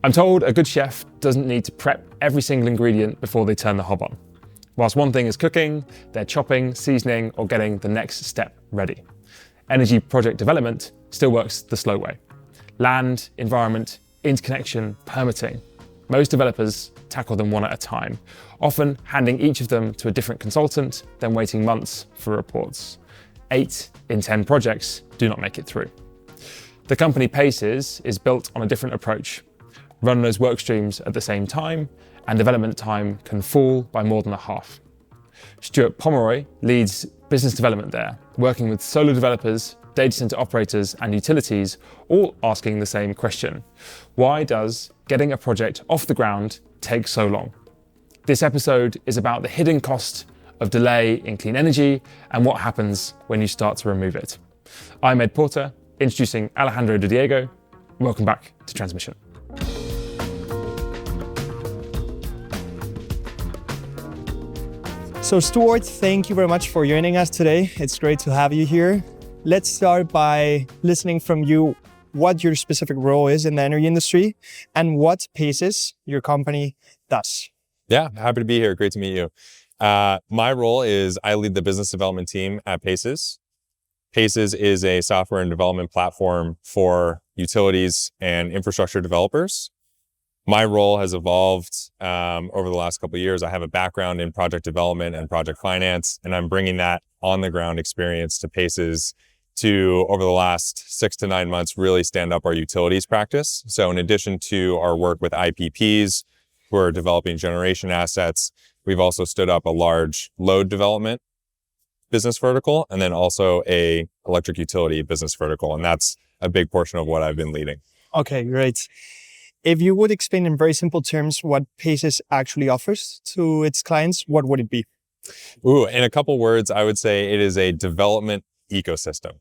I'm told a good chef doesn't need to prep every single ingredient before they turn the hob on. Whilst one thing is cooking, they're chopping, seasoning, or getting the next step ready. Energy project development still works the slow way. Land, environment, interconnection, permitting. Most developers tackle them one at a time, often handing each of them to a different consultant, then waiting months for reports. 8 in 10 projects do not make it through. The company Paces is built on a different approach. Run those work streams at the same time, and development time can fall by more than a half. Stuart Pomeroy leads business development there, working with solar developers, data center operators, and utilities, all asking the same question. Why does getting a project off the ground take so long? This episode is about the hidden cost of delay in clean energy and what happens when you start to remove it. I'm Ed Porter, introducing Alejandro de Diego. Welcome back to Transmission. So Stuart, thank you very much for joining us today. It's great to have you here. Let's start by listening from you what your specific role is in the energy industry and what Paces, your company, does. Yeah, happy to be here. Great to meet you. My role is I lead the business development team at Paces. Paces is a software and development platform for utilities and infrastructure developers. My role has evolved over the last couple of years. I have a background in project development and project finance, and I'm bringing that on-the-ground experience to Paces to, over the last 6 to 9 months, really stand up our utilities practice. So in addition to our work with IPPs who are developing generation assets, we've also stood up a large load development business vertical, and then also a electric utility business vertical. And that's a big portion of what I've been leading. Okay, great. If you would explain in very simple terms what Paces actually offers to its clients, what would it be? In a couple words, I would say it is a development ecosystem.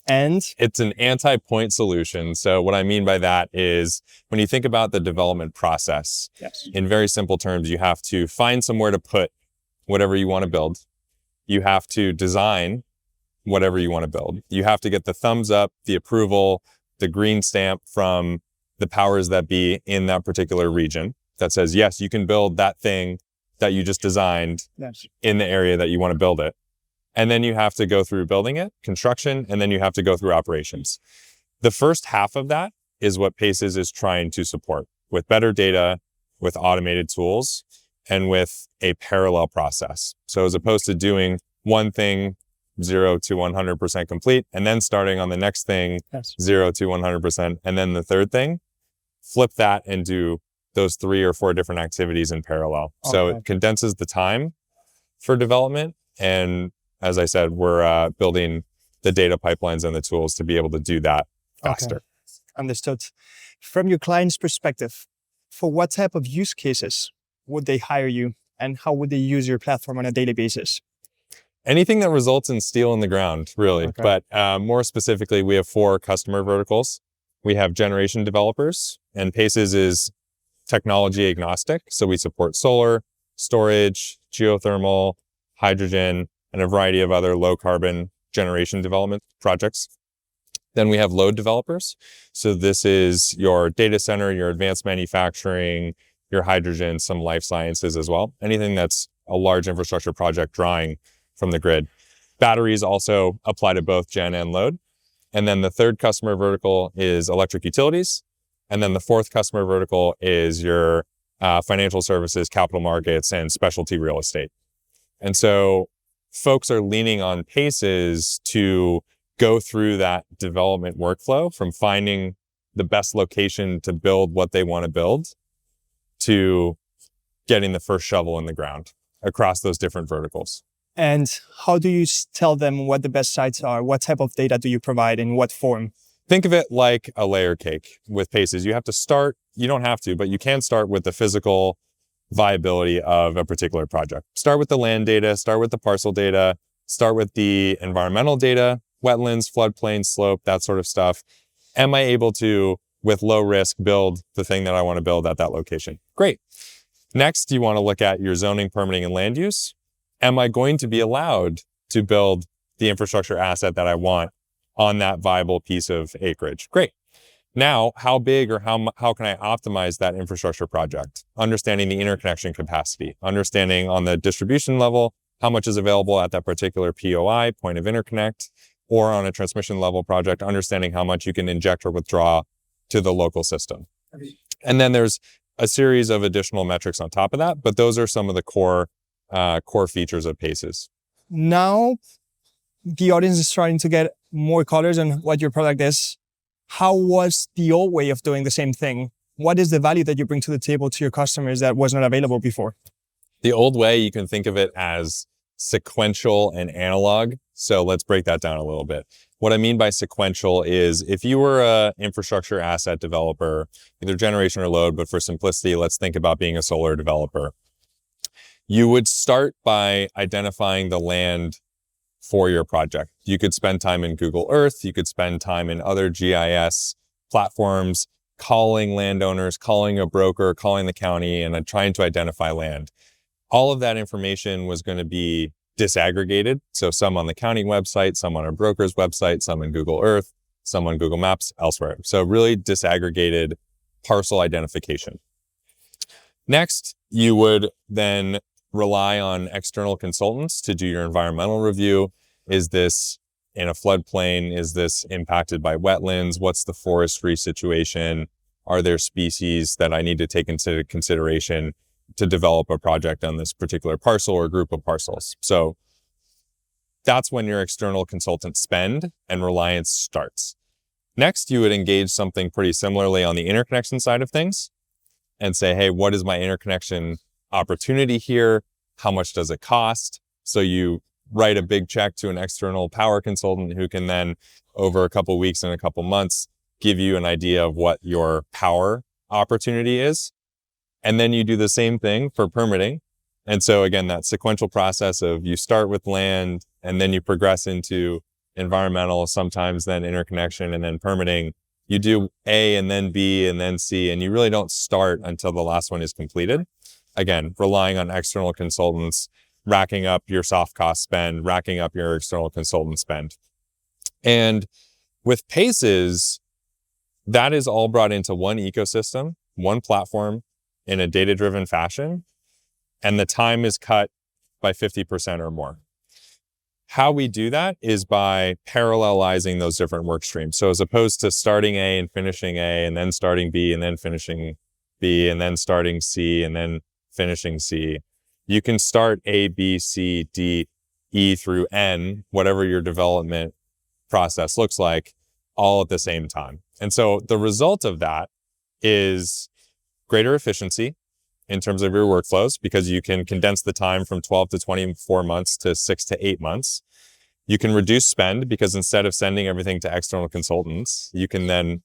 And? It's an anti-point solution. So what I mean by that is when you think about the development process, yes, in very simple terms, you have to find somewhere to put whatever you want to build. You have to design whatever you want to build. You have to get the thumbs up, the approval, the green stamp from the powers that be in that particular region that says, yes, you can build that thing that you just designed yes, in the area that you want to build it. And then you have to go through building it, construction, and then you have to go through operations. The first half of that is what Paces is trying to support with better data, with automated tools, and with a parallel process. So as opposed to doing one thing 0 to 100% complete, and then starting on the next thing, yes, 0 to 100%, and then the third thing, flip that and do those 3 or 4 different activities in parallel. Okay. So it condenses the time for development. And as I said, we're building the data pipelines and the tools to be able to do that faster. Okay. Understood. From your client's perspective, for what type of use cases would they hire you and how would they use your platform on a daily basis? Anything that results in steel in the ground, really. Okay. But more specifically, we have 4 customer verticals. We have generation developers, and Paces is technology agnostic. So we support solar, storage, geothermal, hydrogen, and a variety of other low carbon generation development projects. Then we have load developers. So this is your data center, your advanced manufacturing, your hydrogen, some life sciences as well. Anything that's a large infrastructure project drawing from the grid. Batteries also apply to both gen and load. And then the third customer vertical is electric utilities. And then the fourth customer vertical is your financial services, capital markets, and specialty real estate. And so folks are leaning on Paces to go through that development workflow from finding the best location to build what they want to build to getting the first shovel in the ground across those different verticals. And how do you tell them what the best sites are? What type of data do you provide? In what form? Think of it like a layer cake with Paces. You have to start, you don't have to, but you can start with the physical viability of a particular project. Start with the land data, start with the parcel data, start with the environmental data, wetlands, floodplain, slope, that sort of stuff. Am I able to, with low risk, build the thing that I want to build at that location? Great. Next, you want to look at your zoning, permitting, and land use. Am I going to be allowed to build the infrastructure asset that I want on that viable piece of acreage? Great. Now, how big or how can I optimize that infrastructure project? Understanding the interconnection capacity, understanding on the distribution level, how much is available at that particular POI, point of interconnect, or on a transmission level project, understanding how much you can inject or withdraw to the local system. And then there's a series of additional metrics on top of that, but those are some of the core features of Paces. Now, the audience is starting to get more colors on what your product is. How was the old way of doing the same thing? What is the value that you bring to the table to your customers that was not available before? The old way, you can think of it as sequential and analog. So let's break that down a little bit. What I mean by sequential is if you were an infrastructure asset developer, either generation or load, but for simplicity, let's think about being a solar developer. You would start by identifying the land for your project. You could spend time in Google Earth. You could spend time in other GIS platforms, calling landowners, calling a broker, calling the county, and trying to identify land. All of that information was going to be disaggregated. So some on the county website, some on a broker's website, some in Google Earth, some on Google Maps, elsewhere. So really disaggregated parcel identification. Next, you would then rely on external consultants to do your environmental review. Is this in a floodplain? Is this impacted by wetlands? What's the forestry situation? Are there species that I need to take into consideration to develop a project on this particular parcel or group of parcels? So that's when your external consultant spend and reliance starts. Next, you would engage something pretty similarly on the interconnection side of things and say, hey, what is my interconnection opportunity here? How much does it cost? So you write a big check to an external power consultant who can then, over a couple of weeks and a couple of months, give you an idea of what your power opportunity is. And then you do the same thing for permitting. And so again, that sequential process of you start with land and then you progress into environmental, sometimes then interconnection and then permitting. You do A and then B and then C, and you really don't start until the last one is completed. Again, relying on external consultants, racking up your soft cost spend, racking up your external consultant spend. And with Paces, that is all brought into one ecosystem, one platform in a data-driven fashion, and the time is cut by 50% or more. How we do that is by parallelizing those different work streams. So as opposed to starting A and finishing A, and then starting B and then finishing B, and then starting C and then finishing C, you can start A, B, C, D, E through N, whatever your development process looks like, all at the same time. And so the result of that is greater efficiency in terms of your workflows, because you can condense the time from 12 to 24 months to 6 to 8 months. You can reduce spend because instead of sending everything to external consultants, you can then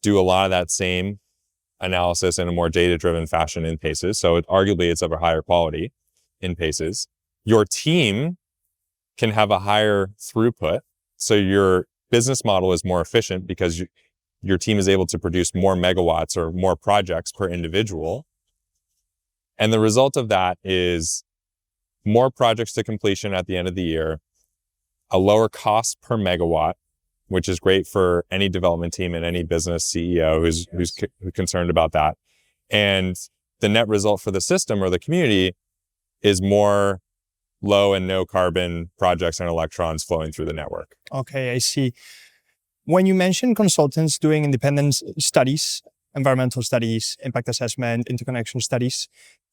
do a lot of that same analysis in a more data-driven fashion in Paces. So arguably it's of a higher quality in Paces. Your team can have a higher throughput. So your business model is more efficient because your team is able to produce more megawatts or more projects per individual. And the result of that is more projects to completion at the end of the year, a lower cost per megawatt, which is great for any development team and any business CEO who's concerned about that. And the net result for the system or the community is more low and no carbon projects and electrons flowing through the network. Okay, I see. When you mention consultants doing independent studies, environmental studies, impact assessment, interconnection studies,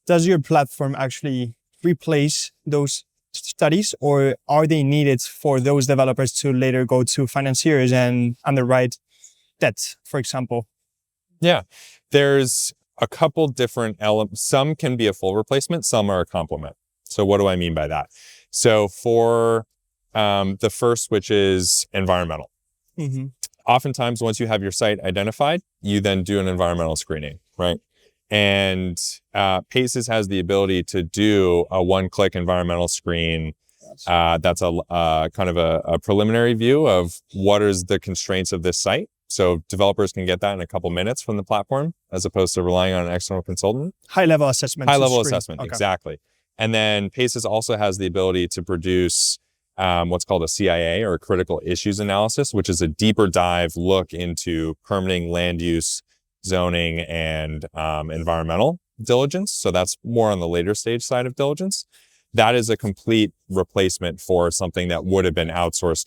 does your platform actually replace those studies, or are they needed for those developers to later go to financiers and underwrite debt, for example? Yeah, there's a couple different elements. Some can be a full replacement, some are a complement. So what do I mean by that? So for the first, which is environmental. Mm-hmm. Oftentimes, once you have your site identified, you then do an environmental screening, right? And Paces has the ability to do a one-click environmental screen. That's a kind of a preliminary view of what is the constraints of this site. So developers can get that in a couple minutes from the platform, as opposed to relying on an external consultant. High-level assessment. High-level assessment, okay. Exactly. And then Paces also has the ability to produce what's called a CIA, or critical issues analysis, which is a deeper dive look into permitting, land use, zoning, and environmental diligence. So that's more on the later stage side of diligence. That is a complete replacement for something that would have been outsourced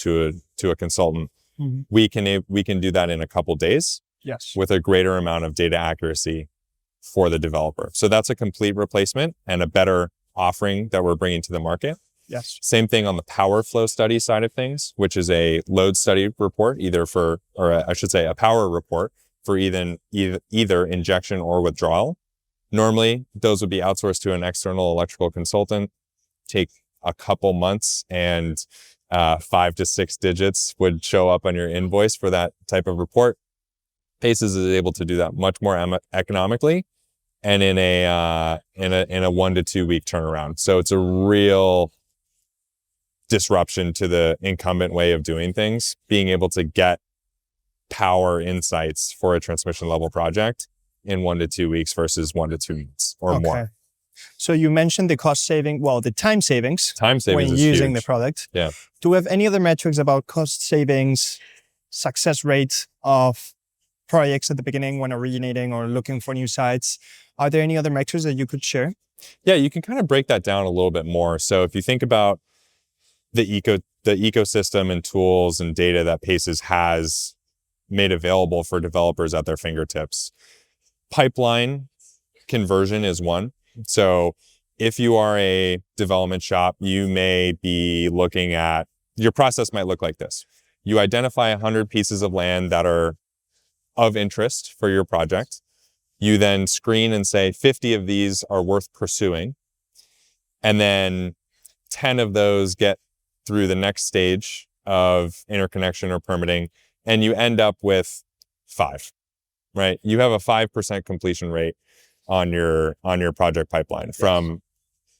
to a consultant. Mm-hmm. We can do that in a couple days. Yes. With a greater amount of data accuracy for the developer. So that's a complete replacement and a better offering that we're bringing to the market. Yes. Same thing on the power flow study side of things, which is a load study report, a power report for either injection or withdrawal. Normally, those would be outsourced to an external electrical consultant, take a couple months, and 5 to 6 digits would show up on your invoice for that type of report. Paces is able to do that much more economically and in a 1 to 2 week turnaround. So it's a real disruption to the incumbent way of doing things, being able to get power insights for a transmission level project in 1 to 2 weeks versus 1 to 2 months or more. So you mentioned the cost saving, the time savings. Time savings when is using huge. The product. Yeah. Do we have any other metrics about cost savings, success rate of projects at the beginning when originating or looking for new sites? Are there any other metrics that you could share? Yeah, you can kind of break that down a little bit more. So if you think about the ecosystem and tools and data that Paces has made available for developers at their fingertips, pipeline conversion is one. So if you are a development shop, you may be looking at, your process might look like this. You identify 100 pieces of land that are of interest for your project. You then screen and say 50 of these are worth pursuing. And then 10 of those get through the next stage of interconnection or permitting, and you end up with 5, right? You have a 5% completion rate on your project pipeline from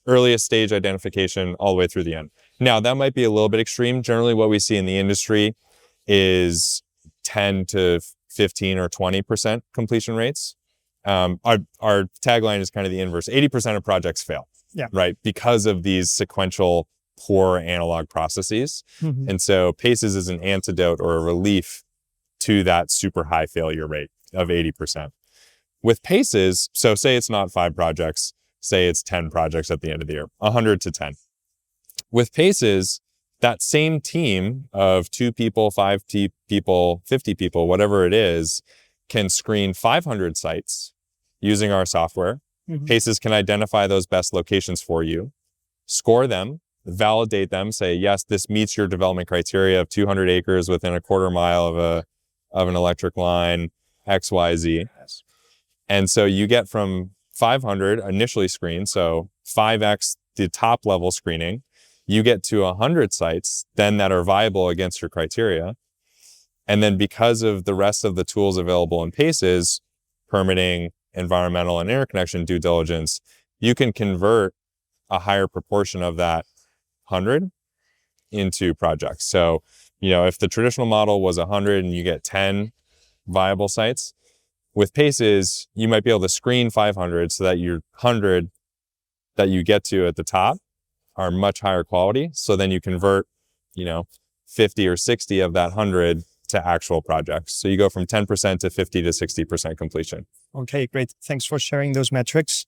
earliest stage identification all the way through the end. Now, that might be a little bit extreme. Generally, what we see in the industry is 10 to 15 or 20% completion rates. Our tagline is kind of the inverse. 80% of projects fail, right? Because of these sequential poor analog processes. Mm-hmm. And so Paces is an antidote or a relief to that super high failure rate of 80%. With Paces, so say it's not 5 projects, say it's 10 projects at the end of the year, 100 to 10. With Paces, that same team of 2 people, 5 people, 50 people, whatever it is, can screen 500 sites using our software. Mm-hmm. Paces can identify those best locations for you, score them, validate them, say, yes, this meets your development criteria of 200 acres within a quarter mile of an electric line, XYZ. Yes. And so you get from 500 initially screened, so 5x the top level screening, you get to 100 sites then that are viable against your criteria. And then because of the rest of the tools available in Paces, permitting, environmental, and interconnection due diligence, you can convert a higher proportion of that 100 into projects. So, if the traditional model was 100 and you get 10 viable sites, with Paces, you might be able to screen 500 so that your 100 that you get to at the top are much higher quality. So then you convert, 50 or 60 of that 100 to actual projects. So you go from 10% to 50 to 60% completion. Okay, great. Thanks for sharing those metrics.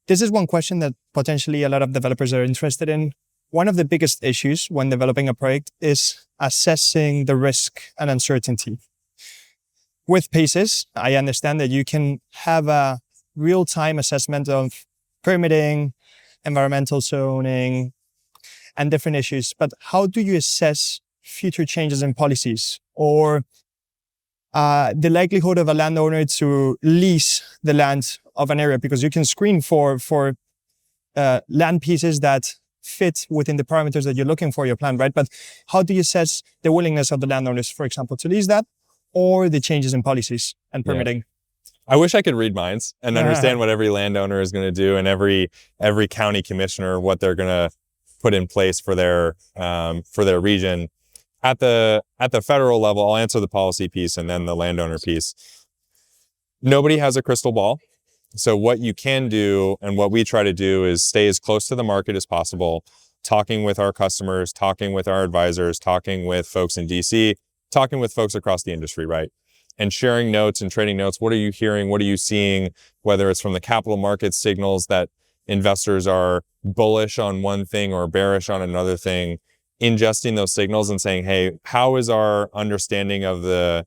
This is one question that potentially a lot of developers are interested in. One of the biggest issues when developing a project is assessing the risk and uncertainty. With Paces, I understand that you can have a real-time assessment of permitting, environmental zoning, and different issues. But how do you assess future changes in policies or the likelihood of a landowner to lease the land of an area? Because you can screen for land pieces that fit within the parameters that you're looking for your plan, right? But how do you assess the willingness of the landowners, for example, to lease that or the changes in policies and permitting? Yeah. I wish I could read minds and understand what every landowner is going to do and every county commissioner, what they're going to put in place for their region. At the federal level, I'll answer the policy piece and then the landowner piece. Nobody has a crystal ball. So what you can do and what we try to do is stay as close to the market as possible, talking with our customers, talking with our advisors, talking with folks in DC, talking with folks across the industry, right? And sharing notes and trading notes. What are you hearing? What are you seeing? Whether it's from the capital market signals that investors are bullish on one thing or bearish on another thing, ingesting those signals and saying, hey, how is our understanding of the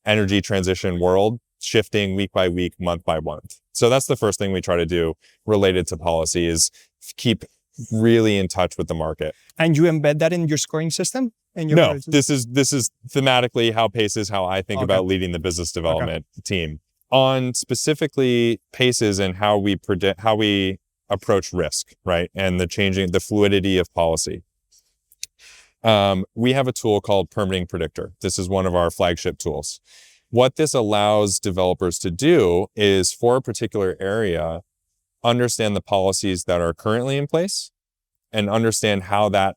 energy transition world shifting week by week, month by month? So that's the first thing we try to do related to policy, is keep really in touch with the market. And you embed that in your scoring system? No, this is thematically how Paces, how I think about leading the business development team on specifically Paces and how we approach risk, right? And the fluidity of policy. We have a tool called Permitting Predictor. This is one of our flagship tools. What this allows developers to do is, for a particular area, understand the policies that are currently in place and understand how that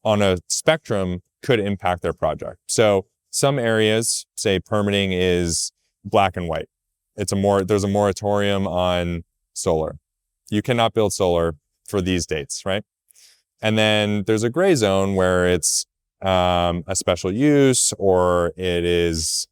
on a spectrum could impact their project. So some areas, say permitting is black and white. There's a moratorium on solar. You cannot build solar for these dates, right? And then there's a gray zone where it's a special use, or it is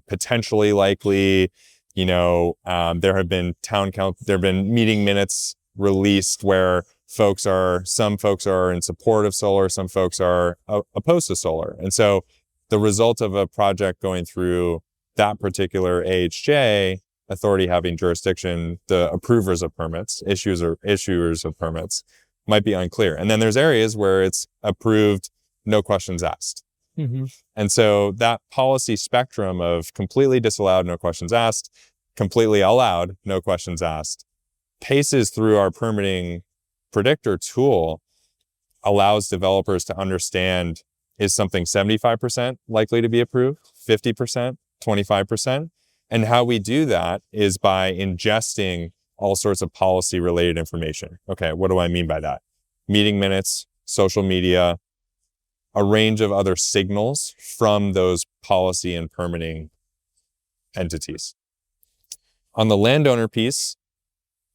potentially likely. There have been meeting minutes released where some folks are in support of solar, some folks are opposed to solar. And so the result of a project going through that particular AHJ, authority having jurisdiction, the approvers of permits, issuers of permits, might be unclear. And then there's areas where it's approved, no questions asked. Mm-hmm. And so that policy spectrum of completely disallowed, no questions asked, completely allowed, no questions asked, Paces, through our Permitting Predictor tool, allows developers to understand, is something 75% likely to be approved, 50%, 25%? And how we do that is by ingesting all sorts of policy related information. Okay, what do I mean by that? Meeting minutes, social media, a range of other signals from those policy and permitting entities. On the landowner piece,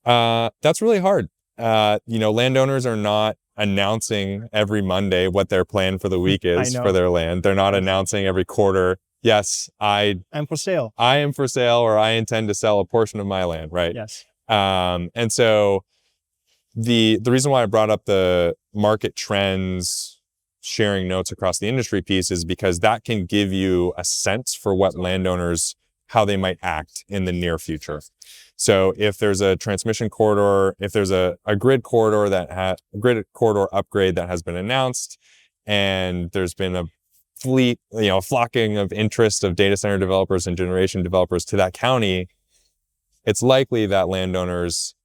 that's really hard. Landowners are not announcing every Monday what their plan for the week is for their land. They're not announcing every quarter, yes, I'm for sale. I am for sale, or I intend to sell a portion of my land, right? Yes. And so the reason why I brought up the market trends, sharing notes across the industry piece, is because that can give you a sense for what landowners, how they might act in the near future. So if there's a transmission corridor, if there's a grid corridor upgrade that has been announced, and there's been a flocking of interest of data center developers and generation developers to that county, it's likely that landowners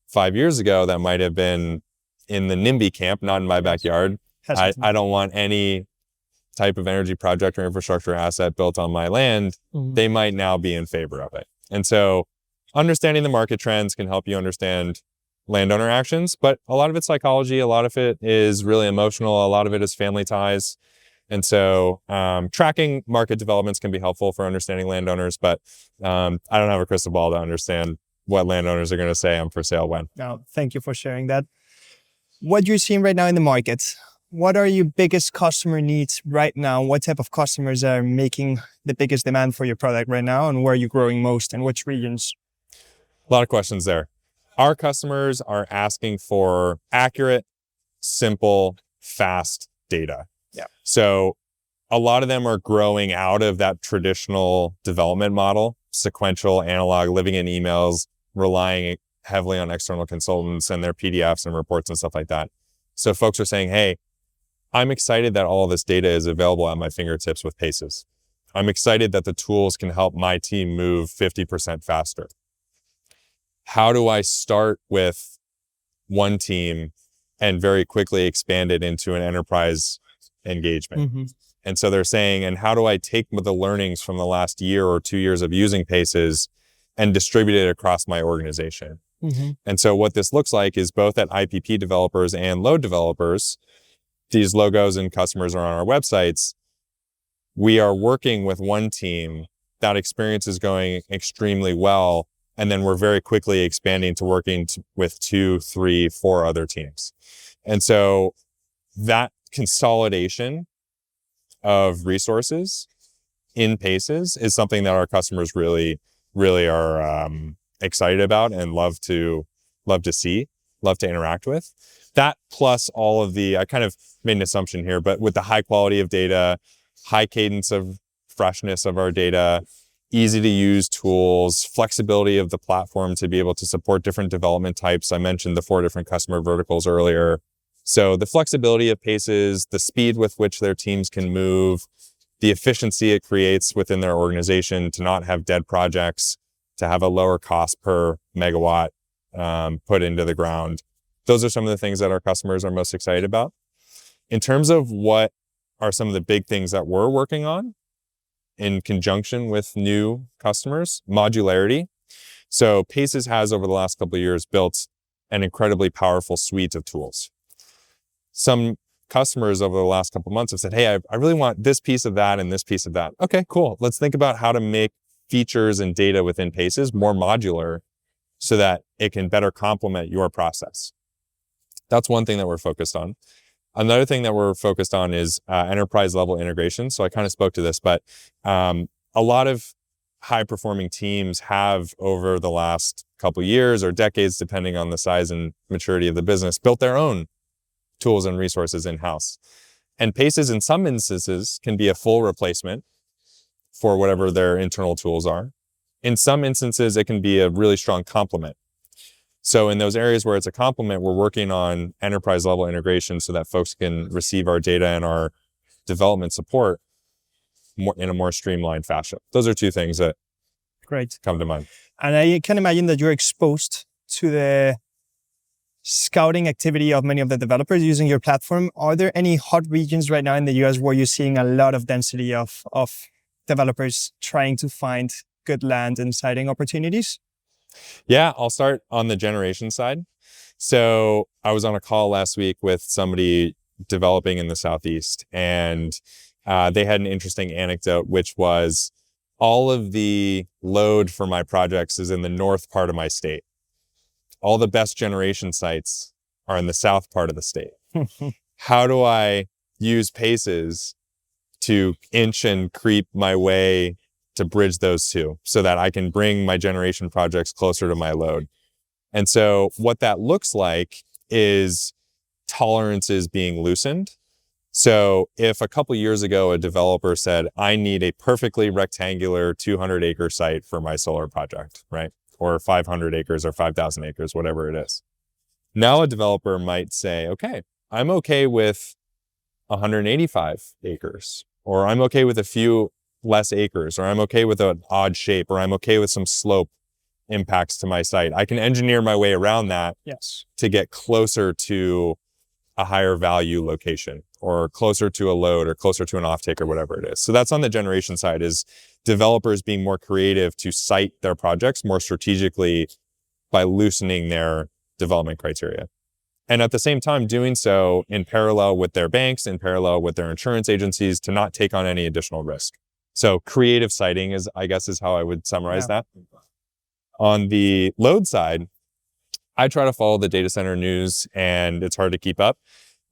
5 years ago that might have been in the NIMBY camp, not in my backyard, I don't want any type of energy project or infrastructure asset built on my land, they might now be in favor of it. And so understanding the market trends can help you understand landowner actions, but a lot of it's psychology, a lot of it is really emotional, a lot of it is family ties. And so tracking market developments can be helpful for understanding landowners, but I don't have a crystal ball to understand what landowners are going to say I'm for sale when. No, thank you for sharing that. What you're seeing right now in the market, what are your biggest customer needs right now? What type of customers are making the biggest demand for your product right now, and where are you growing most, and which regions? A lot of questions there. Our customers are asking for accurate, simple, fast data. Yeah. So a lot of them are growing out of that traditional development model, sequential, analog, living in emails, relying heavily on external consultants and their PDFs and reports and stuff like that. So folks are saying, hey, I'm excited that all this data is available at my fingertips with Paces. I'm excited that the tools can help my team move 50% faster. How do I start with one team and very quickly expand it into an enterprise engagement? Mm-hmm. And so they're saying, and how do I take the learnings from the last year or 2 years of using Paces and distribute it across my organization? Mm-hmm. And so what this looks like is both at IPP developers and load developers, these logos and customers are on our websites. We are working with one team. That experience is going extremely well. And then we're very quickly expanding to working with 2, 3, 4 other teams. And so that consolidation of resources in Paces is something that our customers really are excited about and love to see, love to interact with. That plus all of the, I kind of made an assumption here, but with the high quality of data, high cadence of freshness of our data, easy to use tools, flexibility of the platform to be able to support different development types. I mentioned the 4 different customer verticals earlier. So the flexibility of Paces, the speed with which their teams can move, the efficiency it creates within their organization to not have dead projects, to have a lower cost per megawatt put into the ground. Those are some of the things that our customers are most excited about. In terms of what are some of the big things that we're working on in conjunction with new customers, modularity. So Paces has, over the last couple of years, built an incredibly powerful suite of tools. Some customers over the last couple of months have said, hey, I really want this piece of that and this piece of that. Okay, cool. Let's think about how to make features and data within Paces more modular so that it can better complement your process. That's one thing that we're focused on. Another thing that we're focused on is enterprise level integration. So I kind of spoke to this, but a lot of high performing teams have, over the last couple of years or decades, depending on the size and maturity of the business, built their own tools and resources in-house. And Paces, in some instances, can be a full replacement for whatever their internal tools are. In some instances, it can be a really strong complement. So in those areas where it's a complement, we're working on enterprise level integration so that folks can receive our data and our development support in a more streamlined fashion. Those are 2 things that come to mind. And I can imagine that you're exposed to the scouting activity of many of the developers using your platform. Are there any hot regions right now in the US where you're seeing a lot of density of developers trying to find good land and siting opportunities? Yeah, I'll start on the generation side. So I was on a call last week with somebody developing in the Southeast, and they had an interesting anecdote, which was all of the load for my projects is in the north part of my state. All the best generation sites are in the south part of the state. How do I use Paces to inch and creep my way to bridge those 2 so that I can bring my generation projects closer to my load? And so what that looks like is tolerances being loosened. So if a couple years ago, a developer said, I need a perfectly rectangular 200-acre site for my solar project, right? Or 500 acres or 5,000 acres, whatever it is. Now a developer might say, okay, I'm okay with 185 acres, or I'm okay with a few less acres, or I'm okay with an odd shape, or I'm okay with some slope impacts to my site. I can engineer my way around that to get closer to a higher value location, or closer to a load, or closer to an offtake, or whatever it is. So that's on the generation side, is developers being more creative to site their projects more strategically by loosening their development criteria. And at the same time, doing so in parallel with their banks, in parallel with their insurance agencies, to not take on any additional risk. So creative siting is, I guess, is how I would summarize that. On the load side, I try to follow the data center news, and it's hard to keep up,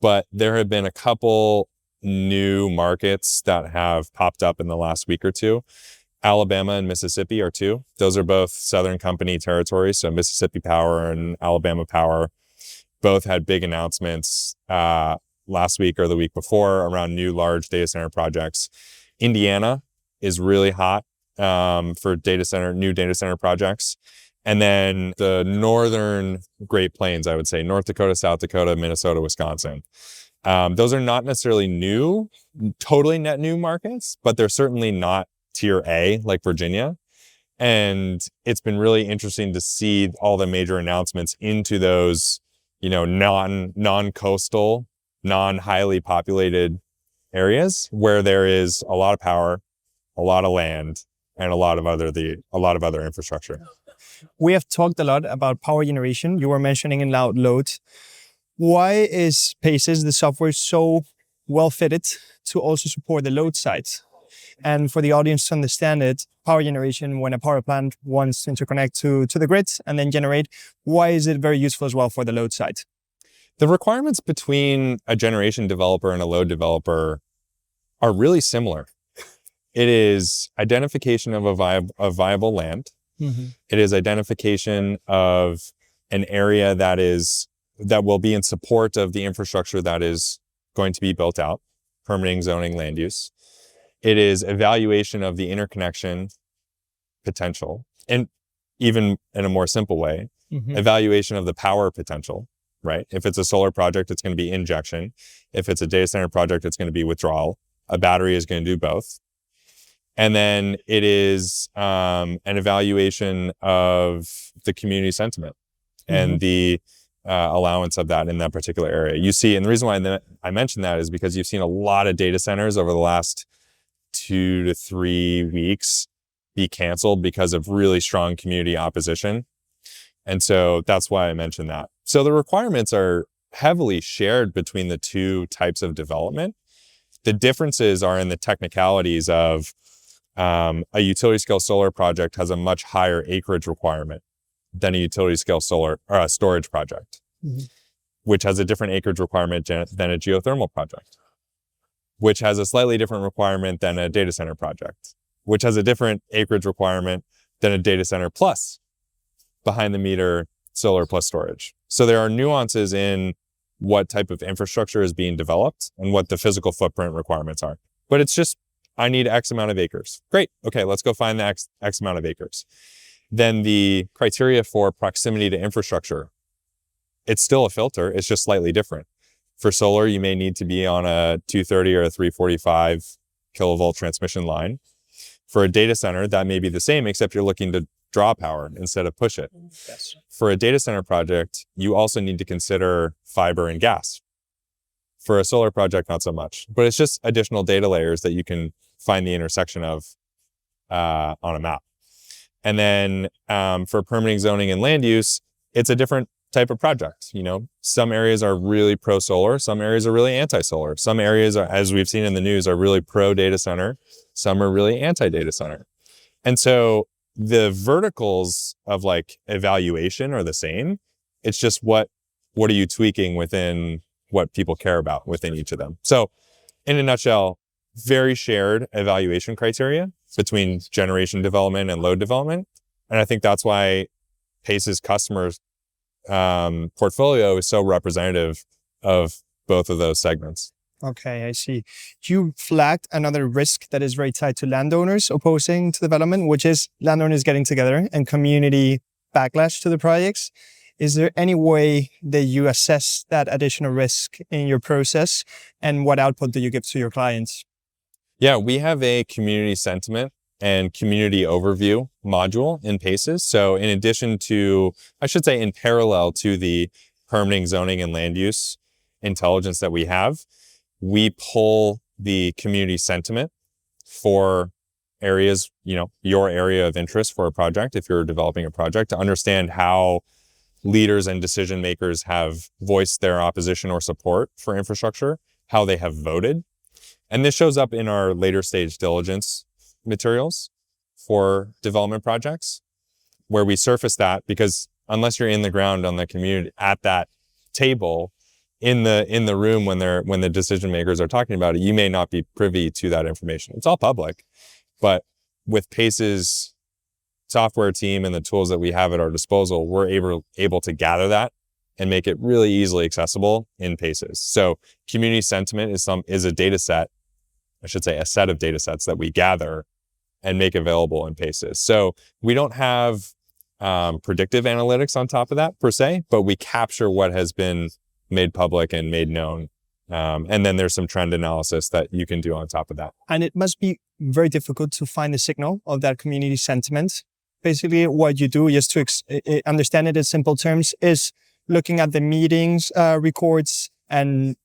but there have been a couple new markets that have popped up in the last week or 2. Alabama and Mississippi are 2. Those are both Southern Company territories. So Mississippi Power and Alabama Power both had big announcements last week or the week before around new large data center projects. Indiana is really hot for new data center projects. And then the northern Great Plains, I would say, North Dakota, South Dakota, Minnesota, Wisconsin. Those are not necessarily new, totally net new markets, but they're certainly not tier A like Virginia. And it's been really interesting to see all the major announcements into those, non-coastal, non-highly populated areas where there is a lot of power, a lot of land, and a lot of other infrastructure. We have talked a lot about power generation. You were mentioning in load. Why is Paces, the software, so well fitted to also support the load side? And for the audience to understand it, power generation, when a power plant wants to interconnect to the grid and then generate, why is it very useful as well for the load side? The requirements between a generation developer and a load developer are really similar. It is identification of a viable land. Mm-hmm. It is identification of an area that will be in support of the infrastructure that is going to be built out, permitting, zoning, land use. It is evaluation of the interconnection potential, and even in a more simple way, Mm-hmm. evaluation of the power potential, right? If it's a solar project, it's going to be injection. If it's a data center project, it's going to be withdrawal. A battery is going to do both. And then it is an evaluation of the community sentiment and the allowance of that in that particular area. You see, and the reason why I mentioned that is because you've seen a lot of data centers over the last 2 to 3 weeks be canceled because of really strong community opposition. And so that's why I mentioned that. So the requirements are heavily shared between the two types of development. The differences are in the technicalities of a utility scale solar project has a much higher acreage requirement than a utility scale solar or a storage project, which has a different acreage requirement than a geothermal project, which has a slightly different requirement than a data center project, which has a different acreage requirement than a data center plus behind the meter solar plus storage. So there are nuances in what type of infrastructure is being developed and what the physical footprint requirements are. But it's just, I need X amount of acres. Great. Okay, let's go find the X amount of acres. Then the criteria for proximity to infrastructure, it's still a filter. It's just slightly different. For solar, you may need to be on a 230 or a 345 kilovolt transmission line. For a data center, that may be the same, except you're looking to draw power instead of push it. Yes. For a data center project, you also need to consider fiber and gas. For a solar project, not so much. But it's just additional data layers that you can find the intersection of on a map. And then for permitting, zoning, and land use, it's a different type of project. You know, some areas are really pro-solar, some areas are really anti-solar. Some areas, are, as we've seen in the news, are really pro-data center, some are really anti-data center. And so the verticals of like evaluation are the same. It's just what are you tweaking within what people care about within each of them. So in a nutshell, very shared evaluation criteria between generation development and load development. And I think that's why Paces customers portfolio is so representative of both of those segments. Okay, I see. You flagged another risk that is very tied to landowners opposing to development, which is landowners getting together and community backlash to the projects. Is there any way that you assess that additional risk in your process, and what output do you give to your clients? Yeah, we have a community sentiment and community overview module in Paces. So in addition to, I should say in parallel to the permitting, zoning, and land use intelligence that we have, we pull the community sentiment for areas, you know, your area of interest for a project, if you're developing a project, to understand how leaders and decision makers have voiced their opposition or support for infrastructure, how they have voted. And this shows up in our later stage diligence materials for development projects, where we surface that, because unless you're in the ground on the community at that table in the room when the decision makers are talking about it, you may not be privy to that information. It's all public, but with Paces software team and the tools that we have at our disposal, we're able to gather that and make it really easily accessible in Paces. So community sentiment is a data set, I should say a set of data sets that we gather and make available in Paces. So we don't have predictive analytics on top of that per se, but we capture what has been made public and made known. And then there's some trend analysis that you can do on top of that. And it must be very difficult to find the signal of that community sentiment. Basically, what you do, just to understand it in simple terms, is looking at the meetings records and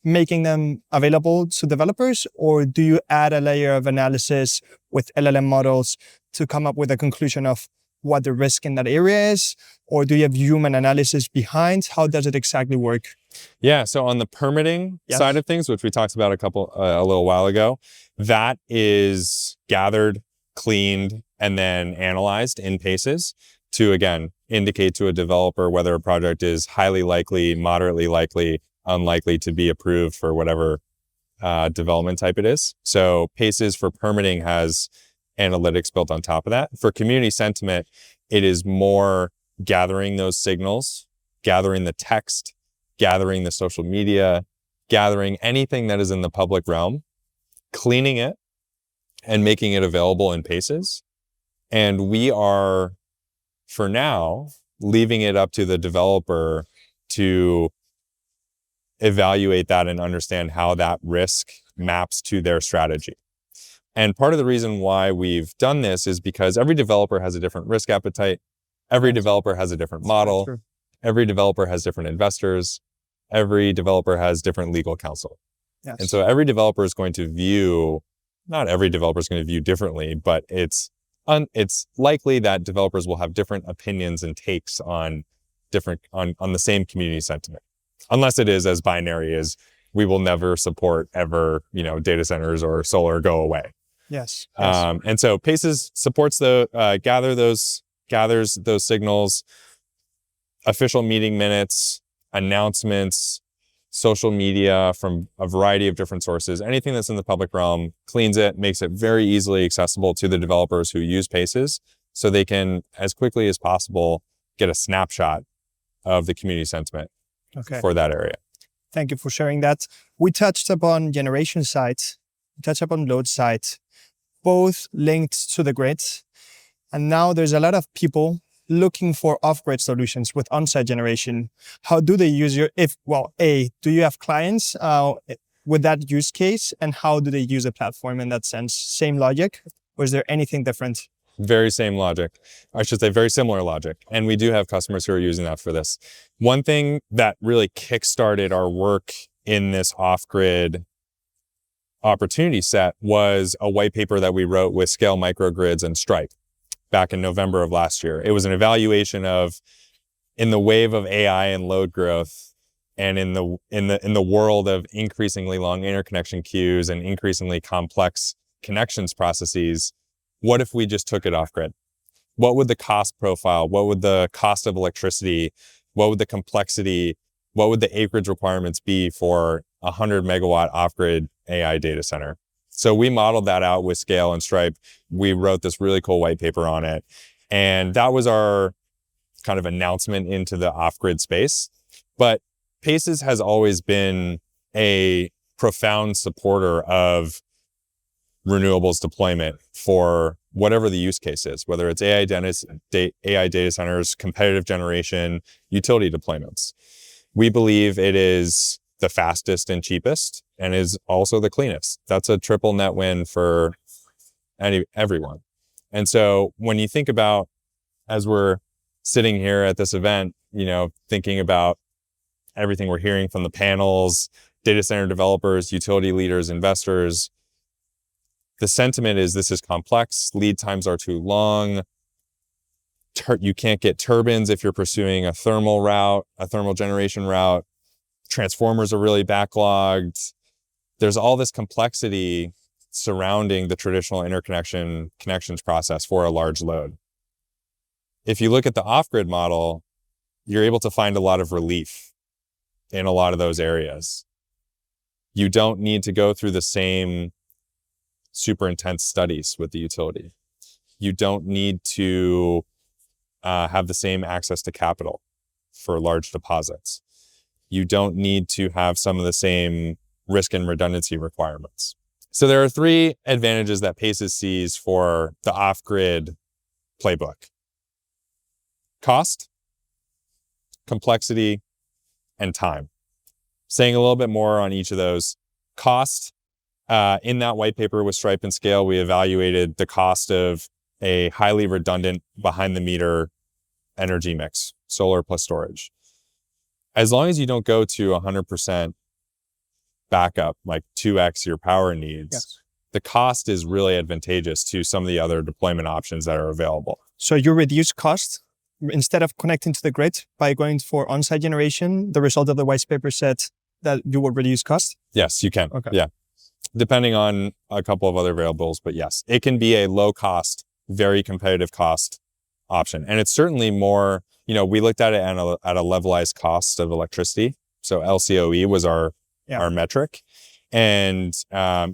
making them available to developers, or do you add a layer of analysis with LLM models to come up with a conclusion of what the risk in that area is? Or do you have human analysis behind? How does it exactly work? Yeah, so on the permitting side of things, which we talked about a little while ago, that is gathered, cleaned, and then analyzed in Paces to, again, indicate to a developer whether a project is highly likely, moderately likely, unlikely to be approved for whatever development type it is. So Paces for permitting has analytics built on top of that. For community sentiment, it is more gathering those signals, gathering the text, gathering the social media, gathering anything that is in the public realm, cleaning it, and making it available in Paces. And we are, for now, leaving it up to the developer to evaluate that and understand how that risk maps to their strategy. And part of the reason why we've done this is because every developer has a different risk appetite. Every developer has a different model. Every developer has different investors. Every developer has different legal counsel. Yes. And so every developer is going to view, not every developer is going to view differently, but it's likely that developers will have different opinions and takes on the same community sentiment. Unless it is as binary as we will never support ever, data centers or solar go away. Yes. And so Paces supports gathers those signals, official meeting minutes, announcements, social media from a variety of different sources, anything that's in the public realm, cleans it, makes it very easily accessible to the developers who use Paces so they can, as quickly as possible, get a snapshot of the community sentiment for that area. Thank you for sharing that. We touched upon generation sites, we touched upon load sites, both linked to the grids. And now there's a lot of people looking for off-grid solutions with on-site generation. How do they use do you have clients with that use case, and how do they use the platform in that sense? Same logic, or is there anything different? Very same logic. I should say very similar logic. And we do have customers who are using that for this. One thing that really kickstarted our work in this off-grid opportunity set was a white paper that we wrote with Scale Microgrids and Stripe back in November of last year. It was an evaluation of, in the wave of AI and load growth, and in the world of increasingly long interconnection queues and increasingly complex connections processes, what if we just took it off grid? What would the cost profile? What would the cost of electricity? What would the complexity? What would the acreage requirements be for a 100 megawatt off grid AI data center? So we modeled that out with Scale and Stripe. We wrote this really cool white paper on it. And that was our kind of announcement into the off-grid space. But Paces has always been a profound supporter of renewables deployment for whatever the use case is, whether it's AI data centers, competitive generation, utility deployments. We believe it is the fastest and cheapest, and is also the cleanest. That's a triple net win for everyone. And so when you think about, as we're sitting here at this event, thinking about everything we're hearing from the panels, data center developers, utility leaders, investors, the sentiment is this is complex, lead times are too long, you can't get turbines if you're pursuing a thermal generation route, transformers are really backlogged. There's all this complexity surrounding the traditional connections process for a large load. If you look at the off-grid model, you're able to find a lot of relief in a lot of those areas. You don't need to go through the same super intense studies with the utility. You don't need to have the same access to capital for large deposits. You don't need to have some of the same risk and redundancy requirements. So there are three advantages that Paces sees for the off-grid playbook: cost, complexity, and time. Saying a little bit more on each of those. Cost, in that white paper with Stripe and Scale, we evaluated the cost of a highly redundant behind-the-meter energy mix, solar plus storage. As long as you don't go to 100% backup, like 2x your power needs, the cost is really advantageous to some of the other deployment options that are available. So you reduce cost instead of connecting to the grid by going for on-site generation. The result of the white paper said that you will reduce cost? Yes, you can. Okay. Yeah. Depending on a couple of other variables, but yes, it can be a low cost, very competitive cost option. And it's certainly more, we looked at it at a levelized cost of electricity. So LCOE was our metric. And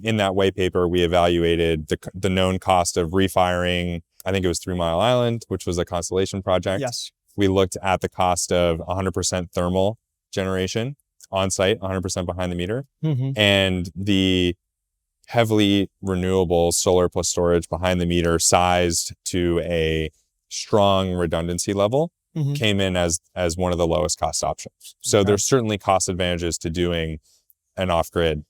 in that white paper, we evaluated the known cost of refiring, I think it was 3 Mile Island, which was a Constellation project. Yes. We looked at the cost of 100% thermal generation on site, 100% behind the meter, and the heavily renewable solar plus storage behind the meter sized to a strong redundancy level came in as one of the lowest cost options. So there's certainly cost advantages to doing an off-grid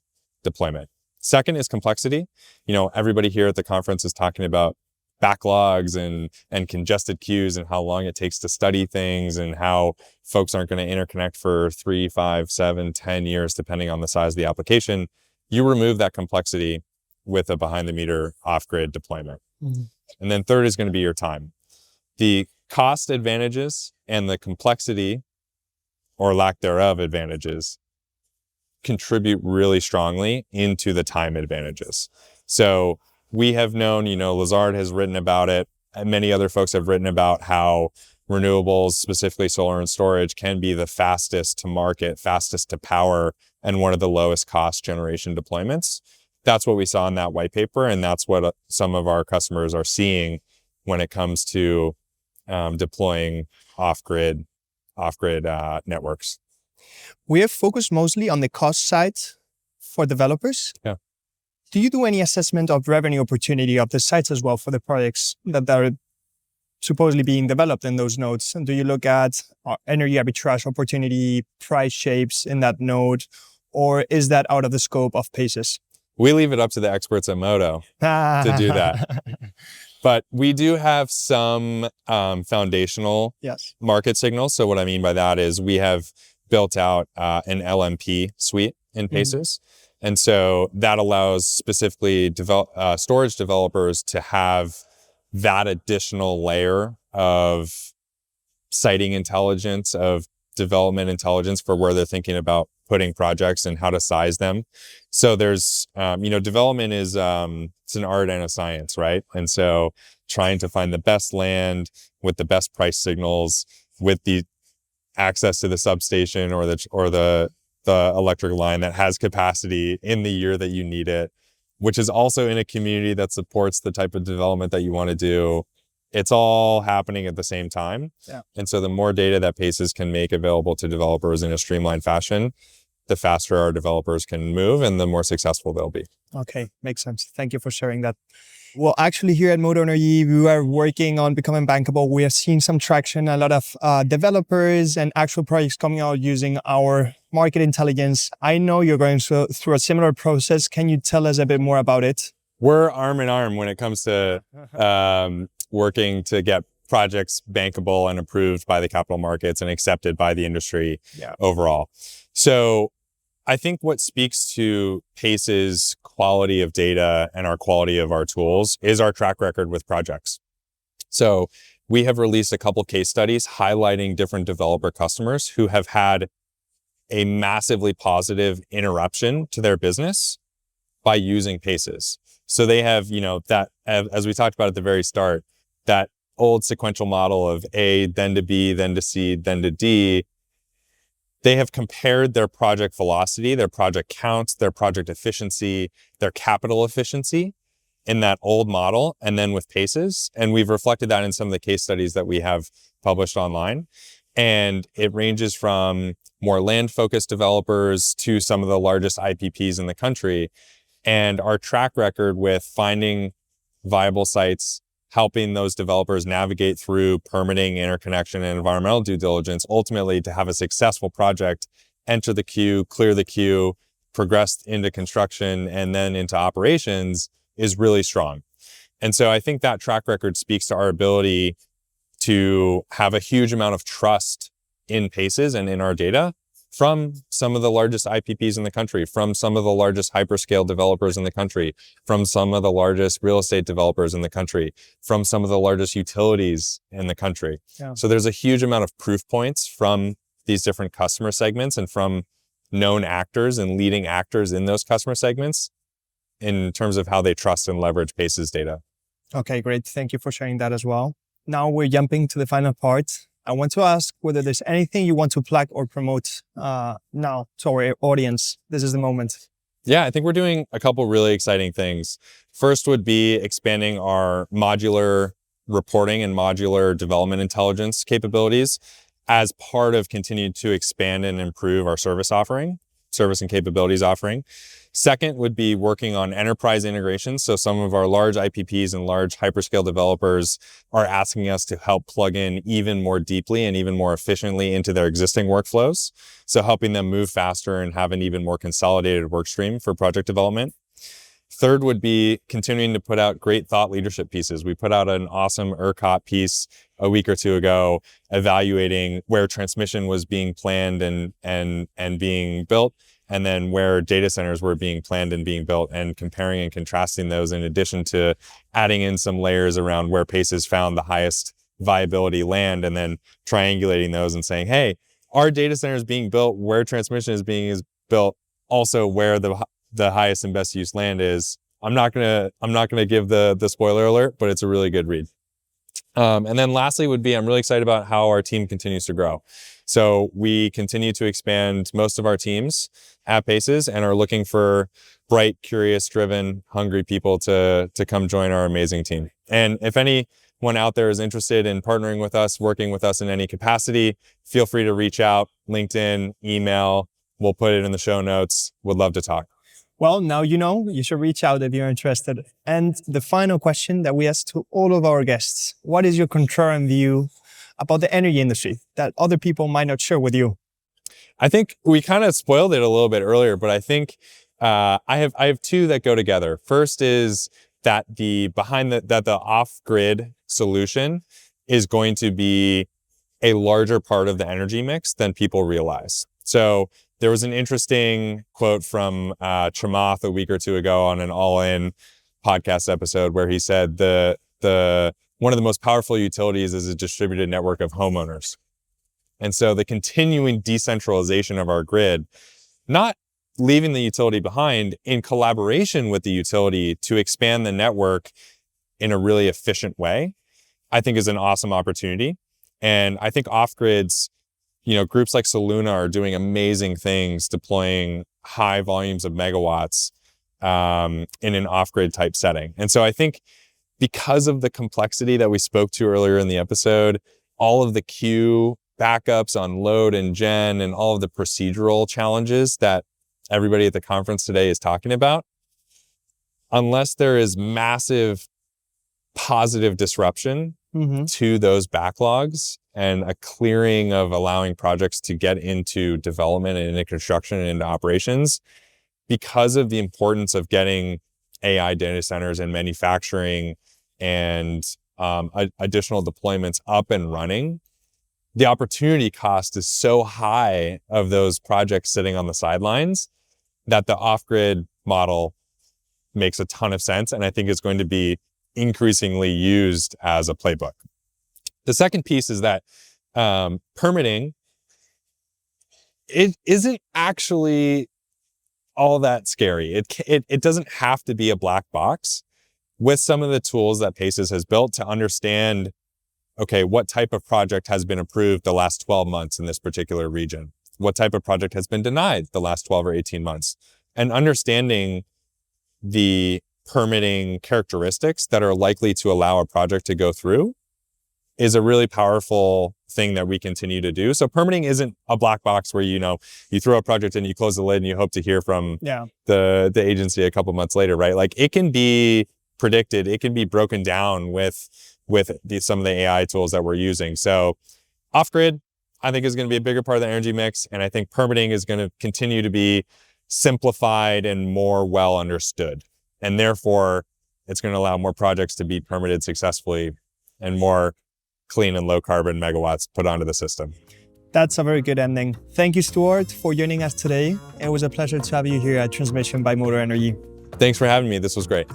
deployment. Second is complexity. Everybody here at the conference is talking about backlogs and congested queues and how long it takes to study things and how folks aren't going to interconnect for 3, 5, 7, 10 years, depending on the size of the application. You remove that complexity with a behind the meter off-grid deployment. And then third is going to be your time. The cost advantages and the complexity or lack thereof advantages contribute really strongly into the time advantages. So we have known, Lazard has written about it, and many other folks have written about how renewables, specifically solar and storage, can be the fastest to market, fastest to power, and one of the lowest cost generation deployments. That's what we saw in that white paper, and that's what some of our customers are seeing when it comes to deploying off-grid networks. We have focused mostly on the cost side for developers. Yeah. Do you do any assessment of revenue opportunity of the sites as well for the projects that are supposedly being developed in those nodes? And do you look at energy arbitrage opportunity, price shapes in that node, or is that out of the scope of Paces? We leave it up to the experts at Modo to do that. But we do have some foundational market signals. So what I mean by that is we have built out an LMP suite in Paces. And so that allows specifically storage developers to have that additional layer of siting intelligence, of development intelligence for where they're thinking about putting projects and how to size them. So there's, development is, it's an art and a science, right? And so trying to find the best land with the best price signals, with the access to the substation or the electric line that has capacity in the year that you need it, which is also in a community that supports the type of development that you want to do. It's all happening at the same time. Yeah. And so the more data that Paces can make available to developers in a streamlined fashion, the faster our developers can move and the more successful they'll be. Okay, makes sense. Thank you for sharing that. Well, actually here at Modo Energy, we are working on becoming bankable. We have seen some traction, a lot of developers and actual projects coming out using our market intelligence. I know you're going through a similar process. Can you tell us a bit more about it? We're arm in arm when it comes to working to get projects bankable and approved by the capital markets and accepted by the industry overall. So I think what speaks to Pace's quality of data and our quality of our tools is our track record with projects. So we have released a couple case studies highlighting different developer customers who have had a massively positive interruption to their business by using Paces. So they have, that, as we talked about at the very start, that old sequential model of A, then to B, then to C, then to D. They have compared their project velocity, their project counts, their project efficiency, their capital efficiency in that old model, and then with Paces. And we've reflected that in some of the case studies that we have published online. And it ranges from more land-focused developers to some of the largest IPPs in the country. And our track record with finding viable sites, helping those developers navigate through permitting, interconnection, and environmental due diligence, ultimately to have a successful project, enter the queue, clear the queue, progress into construction, and then into operations is really strong. And so I think that track record speaks to our ability to have a huge amount of trust in Paces and in our data from some of the largest IPPs in the country, from some of the largest hyperscale developers in the country, from some of the largest real estate developers in the country, from some of the largest utilities in the country. Yeah. So there's a huge amount of proof points from these different customer segments and from known actors and leading actors in those customer segments in terms of how they trust and leverage Paces data. Okay, great. Thank you for sharing that as well. now we're jumping to the final part. I want to ask whether there's anything you want to plug or promote now to our audience. This is the moment. Yeah, I think we're doing a couple really exciting things. First would be expanding our modular reporting and modular development intelligence capabilities as part of continuing to expand and improve our service and capabilities offering. Second would be working on enterprise integrations. So some of our large IPPs and large hyperscale developers are asking us to help plug in even more deeply and even more efficiently into their existing workflows. So helping them move faster and have an even more consolidated work stream for project development. Third would be continuing to put out great thought leadership pieces. We put out an awesome ERCOT piece a week or two ago, evaluating where transmission was being planned and being built, and then where data centers were being planned and being built, and comparing and contrasting those, in addition to adding in some layers around where Paces found the highest viability land, and then triangulating those and saying, hey, our data center is being built where transmission is being built, also where the highest and best use land is. I'm not gonna give the spoiler alert, but it's a really good read. And then lastly would be, I'm really excited about how our team continues to grow. So we continue to expand most of our teams at Paces and are looking for bright, curious, driven, hungry people to come join our amazing team. And if anyone out there is interested in partnering with us, working with us in any capacity, feel free to reach out, LinkedIn, email. We'll put it in the show notes. Would love to talk. Well, now you know, you should reach out if you're interested. And the final question that we ask to all of our guests: what is your Contrarian view about the energy industry that other people might not share with you? I think we kind of spoiled it a little bit earlier, but I think I have two that go together. First is that the off-grid solution is going to be a larger part of the energy mix than people realize. So there was an interesting quote from Chamath a week or two ago on an All In podcast episode where he said one of the most powerful utilities is a distributed network of homeowners. And so the continuing decentralization of our grid, not leaving the utility behind, in collaboration with the utility to expand the network in a really efficient way, I think is an awesome opportunity. And I think off-grids, groups like Soluna are doing amazing things, deploying high volumes of megawatts in an off-grid type setting. And so I think because of the complexity that we spoke to earlier in the episode, all of the queue backups on load and gen and all of the procedural challenges that everybody at the conference today is talking about, unless there is massive positive disruption to those backlogs and a clearing of allowing projects to get into development and into construction and into operations, because of the importance of getting AI data centers and manufacturing and additional deployments up and running, the opportunity cost is so high of those projects sitting on the sidelines that the off-grid model makes a ton of sense, and I think is going to be increasingly used as a playbook. The second piece is that permitting, it isn't actually all that scary. It doesn't have to be a black box. With some of the tools that Paces has built to understand, okay, what type of project has been approved the last 12 months in this particular region? What type of project has been denied the last 12 or 18 months? And understanding the permitting characteristics that are likely to allow a project to go through is a really powerful thing that we continue to do. So permitting isn't a black box where, you throw a project in, you close the lid and you hope to hear from the agency a couple months later, right? Like, it can be predicted, it can be broken down with some of the AI tools that we're using. So off-grid, I think, is going to be a bigger part of the energy mix. And I think permitting is going to continue to be simplified and more well understood. And therefore, it's going to allow more projects to be permitted successfully and more clean and low carbon megawatts put onto the system. That's a very good ending. Thank you, Stuart, for joining us today. It was a pleasure to have you here at Transmission by Modo Energy. Thanks for having me. This was great.